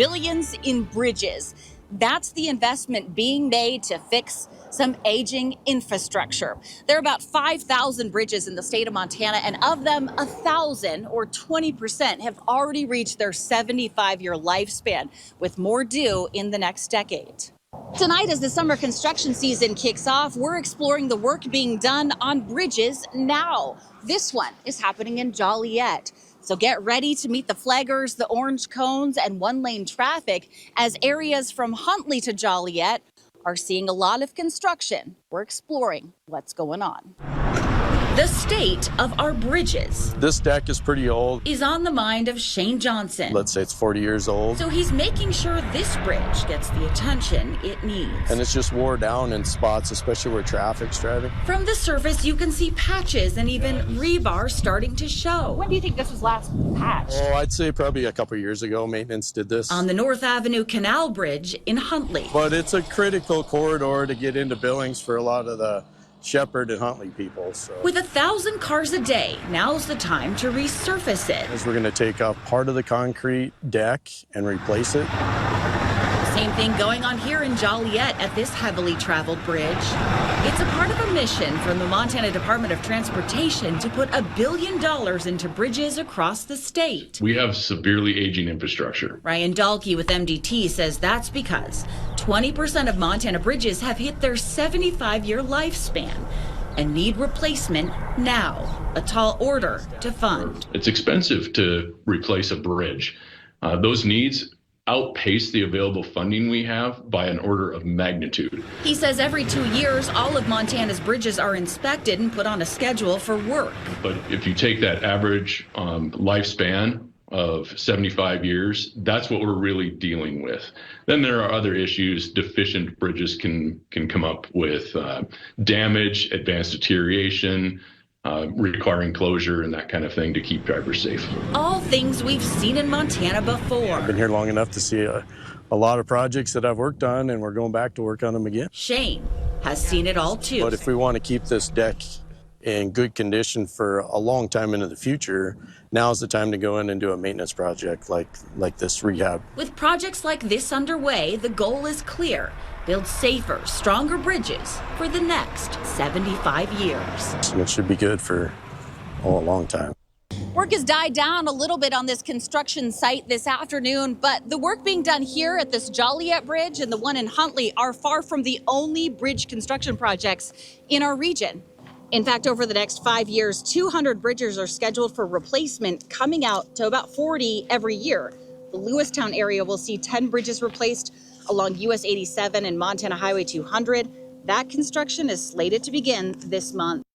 billions in bridges. That's the investment being made to fix some aging infrastructure. There are about 5,000 bridges in the state of Montana, and of them, 1,000 or 20% have already reached their 75-year lifespan, with more due in the next decade. Tonight, as the summer construction season kicks off, we're exploring the work being done on bridges now. This one is happening in Joliet. So get ready to meet the flaggers, the orange cones, and one-lane traffic as areas from Huntley to Joliet are seeing a lot of construction. We're exploring what's going on. The state of our bridges. This deck is pretty old. Is on the mind of Shane Johnson. Let's say it's 40 years old. So he's making sure this bridge gets the attention it needs. And it's just wore down in spots, especially where traffic's driving. From the surface, you can see patches and even rebar starting to show. When do you think this was last patched? Oh, I'd say probably a couple years ago, maintenance did this. On the North Avenue Canal Bridge in Huntley. But it's a critical corridor to get into Billings for a lot of the Shepherd and Huntley people. So. With 1,000 cars a day, now's the time to resurface it. As we're going to take up part of the concrete deck and replace it. Same thing going on here in Joliet at this heavily traveled bridge. It's a part of a mission from the Montana Department of Transportation to put $1 billion into bridges across the state. We have severely aging infrastructure. Ryan Dahlke with MDT says that's because 20% of Montana bridges have hit their 75-year lifespan and need replacement now, a tall order to fund. It's expensive to replace a bridge. Those needs outpace the available funding we have by an order of magnitude. He says every 2 years, all of Montana's bridges are inspected and put on a schedule for work. But if you take that average lifespan of 75 years, that's what we're really dealing with. Then there are other issues. Deficient bridges can come up with damage, advanced deterioration, requiring closure and that kind of thing to keep drivers safe. All things we've seen in Montana before. I've been here long enough to see a lot of projects that I've worked on, and we're going back to work on them again. Shane has seen it all too. But if we want to keep this deck in good condition for a long time into the future, now's the time to go in and do a maintenance project like this rehab. With projects like this underway, the goal is clear. Build safer, stronger bridges for the next 75 years. It should be good for a long time. Work has died down a little bit on this construction site this afternoon, but the work being done here at this Joliet Bridge and the one in Huntley are far from the only bridge construction projects in our region. In fact, over the next 5 years, 200 bridges are scheduled for replacement, coming out to about 40 every year. The Lewistown area will see 10 bridges replaced along US 87 and Montana Highway 200. That construction is slated to begin this month.